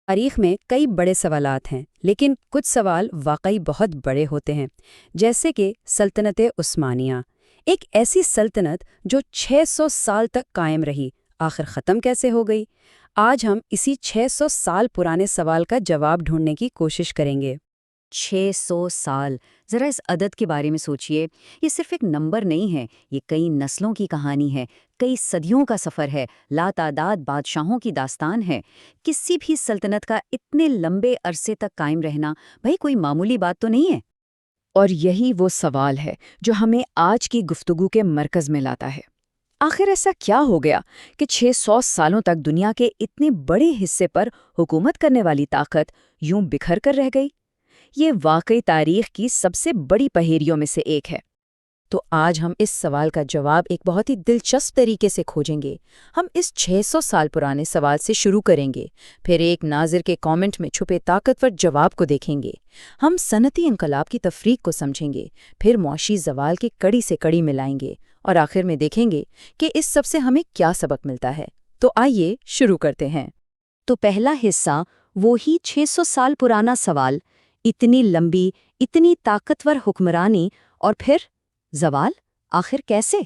تاریخ میں کئی بڑے سوالات ہیں، لیکن کچھ سوال واقعی بہت بڑے ہوتے ہیں، جیسے کہ سلطنت عثمانیہ، ایک ایسی سلطنت جو 600 سال تک قائم رہی، آخر ختم کیسے ہو گئی؟ آج ہم اسی 600 سال پرانے سوال کا جواب ڈھونڈنے کی کوشش کریں گے۔ 600 سال، ذرا اس عدد کے بارے میں سوچئے۔ یہ صرف ایک نمبر نہیں ہے، یہ کئی نسلوں کی کہانی ہے، کئی صدیوں کا سفر ہے، لاتعداد بادشاہوں کی داستان ہے۔ کسی بھی سلطنت کا اتنے لمبے عرصے تک قائم رہنا بھئی کوئی معمولی بات تو نہیں ہے۔ اور یہی وہ سوال ہے جو ہمیں آج کی گفتگو کے مرکز میں لاتا ہے۔ آخر ایسا کیا ہو گیا کہ 600 سالوں تک دنیا کے اتنے بڑے حصے پر حکومت کرنے والی طاقت یوں بکھر کر رہ گئی؟ یہ واقعی تاریخ کی سب سے بڑی پہیریوں میں سے ایک ہے۔ تو آج ہم اس سوال کا جواب ایک بہت ہی دلچسپ طریقے سے کھوجیں گے۔ ہم اس 600 سال پرانے سوال سے شروع کریں گے، پھر ایک ناظر کے کامنٹ میں چھپے طاقتور جواب کو دیکھیں گے، ہم صنعتی انقلاب کی تفریق کو سمجھیں گے، پھر معاشی زوال کی کڑی سے کڑی ملائیں گے، اور آخر میں دیکھیں گے کہ اس سب سے ہمیں کیا سبق ملتا ہے۔ تو آئیے شروع کرتے ہیں۔ تو پہلا حصہ، وہی 600 سال پرانا سوال، اتنی لمبی، اتنی طاقتور حکمرانی اور پھر زوال، آخر کیسے؟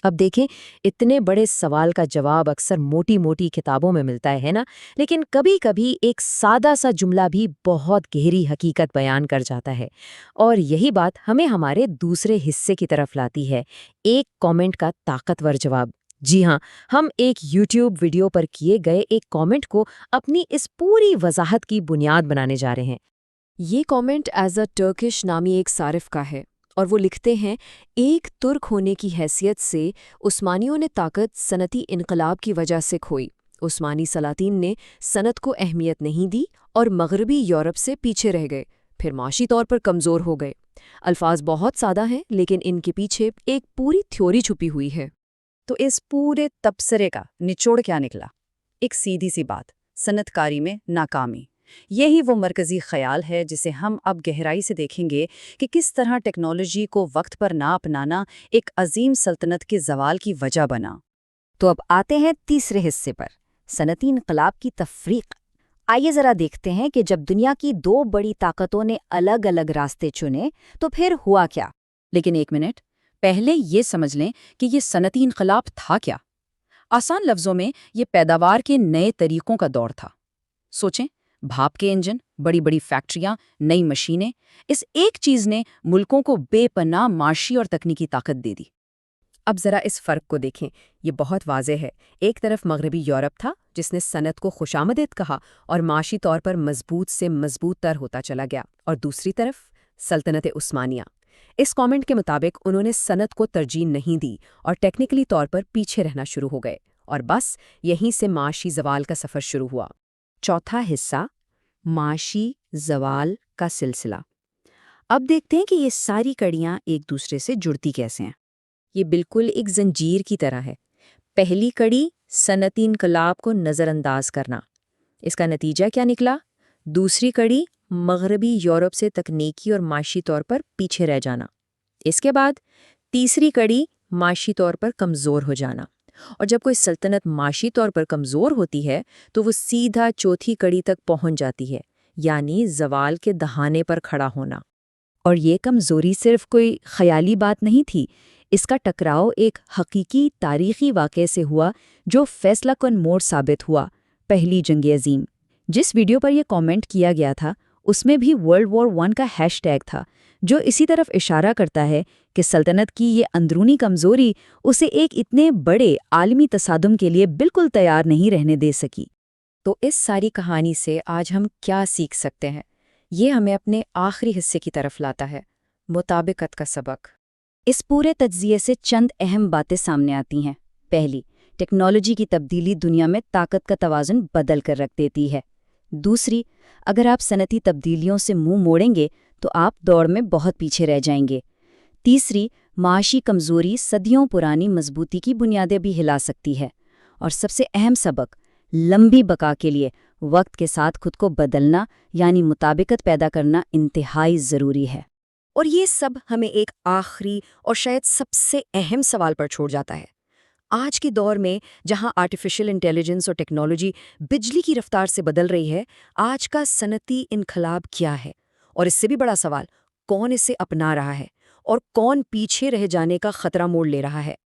اب دیکھیں، اتنے بڑے سوال کا جواب اکثر موٹی موٹی کتابوں میں ملتا ہے نا، لیکن کبھی کبھی ایک سادہ سا جملہ بھی بہت گہری حقیقت بیان کر جاتا ہے۔ اور یہی بات ہمیں ہمارے دوسرے حصے کی طرف لاتی ہے، ایک کامنٹ کا طاقتور جواب۔ جی ہاں، ہم ایک یوٹیوب ویڈیو پر کیے گئے ایک کامنٹ کو اپنی اس پوری وضاحت کی بنیاد بنانے جا رہے ہیں۔ یہ کامنٹ ایز اے ٹرکش نامی ایک صارف کا ہے، اور وہ لکھتے ہیں، ایک ترک ہونے کی حیثیت سے عثمانیوں نے طاقت صنعتی انقلاب کی وجہ سے کھوئی۔ عثمانی سلاطین نے صنعت کو اہمیت نہیں دی اور مغربی یورپ سے پیچھے رہ گئے، پھر معاشی طور پر کمزور ہو گئے۔ الفاظ بہت سادہ ہیں، لیکن ان کے پیچھے ایک پوری تھیوری چھپی ہوئی ہے۔ تو اس پورے تبصرے کا نچوڑ کیا نکلا؟ ایک سیدھی سی بات، صنعت کاری میں ناکامی۔ یہی وہ مرکزی خیال ہے جسے ہم اب گہرائی سے دیکھیں گے کہ کس طرح ٹیکنالوجی کو وقت پر نہ اپنانا ایک عظیم سلطنت کے زوال کی وجہ بنا۔ تو اب آتے ہیں تیسرے حصے پر، صنعتی انقلاب کی تفریق۔ آئیے ذرا دیکھتے ہیں کہ جب دنیا کی دو بڑی طاقتوں نے الگ الگ راستے چنے تو پھر ہوا کیا۔ لیکن ایک منٹ، پہلے یہ سمجھ لیں کہ یہ صنعتی انقلاب تھا کیا؟ آسان لفظوں میں یہ پیداوار کے نئے طریقوں کا دور تھا۔ سوچیں، بھاپ کے انجن، بڑی بڑی فیکٹریاں، نئی مشینیں، اس ایک چیز نے ملکوں کو بے پناہ معاشی اور تکنیکی طاقت دے دی۔ اب ذرا اس فرق کو دیکھیں، یہ بہت واضح ہے۔ ایک طرف مغربی یورپ تھا جس نے صنعت کو خوشامدد کہا اور معاشی طور پر مضبوط سے مضبوط تر ہوتا چلا گیا، اور دوسری طرف سلطنت عثمانیہ۔ اس کامنٹ کے مطابق انہوں نے صنعت کو ترجیح نہیں دی اور ٹیکنیکلی طور پر پیچھے رہنا شروع ہو گئے، اور بس یہیں سے معاشی زوال کا سفر شروع ہوا۔ چوتھا حصہ، معاشی زوال کا سلسلہ۔ اب دیکھتے ہیں کہ یہ ساری کڑیاں ایک دوسرے سے جڑتی کیسے ہیں۔ یہ بالکل ایک زنجیر کی طرح ہے۔ پہلی کڑی، صنعتی انقلاب کو نظر انداز کرنا۔ اس کا نتیجہ کیا نکلا؟ دوسری کڑی، مغربی یورپ سے تکنیکی اور معاشی طور پر پیچھے رہ جانا۔ اس کے بعد تیسری کڑی، معاشی طور پر کمزور ہو جانا۔ اور جب کوئی سلطنت معاشی طور پر کمزور ہوتی ہے تو وہ سیدھا چوتھی کڑی تک پہنچ جاتی ہے، یعنی زوال کے دہانے پر کھڑا ہونا۔ اور یہ کمزوری صرف کوئی خیالی بات نہیں تھی، اس کا ٹکراؤ ایک حقیقی تاریخی واقعے سے ہوا جو فیصلہ کن موڑ ثابت ہوا، پہلی جنگ عظیم۔ جس ویڈیو پر یہ کامنٹ کیا گیا تھا اس میں بھی ورلڈ وار 1 کا ہیش ٹیگ تھا، جو اسی طرف اشارہ کرتا ہے کہ سلطنت کی یہ اندرونی کمزوری اسے ایک اتنے بڑے عالمی تصادم کے لیے بالکل تیار نہیں رہنے دے سکی۔ تو اس ساری کہانی سے آج ہم کیا سیکھ سکتے ہیں؟ یہ ہمیں اپنے آخری حصے کی طرف لاتا ہے، مطابقت کا سبق۔ اس پورے تجزیے سے چند اہم باتیں سامنے آتی ہیں۔ پہلی، ٹیکنالوجی کی تبدیلی دنیا میں طاقت کا توازن بدل کر رکھ دیتی ہے۔ دوسری، اگر آپ صنعتی تبدیلیوں سے منہ موڑیں گے تو آپ دوڑ میں بہت پیچھے رہ جائیں گے۔ تیسری، معاشی کمزوری صدیوں پرانی مضبوطی کی بنیادیں بھی ہلا سکتی ہے۔ اور سب سے اہم سبق، لمبی بقا کے لیے وقت کے ساتھ خود کو بدلنا یعنی مطابقت پیدا کرنا انتہائی ضروری ہے۔ اور یہ سب ہمیں ایک آخری اور شاید سب سے اہم سوال پر چھوڑ جاتا ہے۔ آج کے دور میں جہاں آرٹیفیشل انٹیلیجنس اور ٹیکنالوجی بجلی کی رفتار سے بدل رہی ہے، آج کا صنعتی انقلاب کیا ہے؟ اور اس سے بھی بڑا سوال، کون اسے اپنا رہا ہے اور کون پیچھے رہ جانے کا خطرہ موڑ لے رہا ہے؟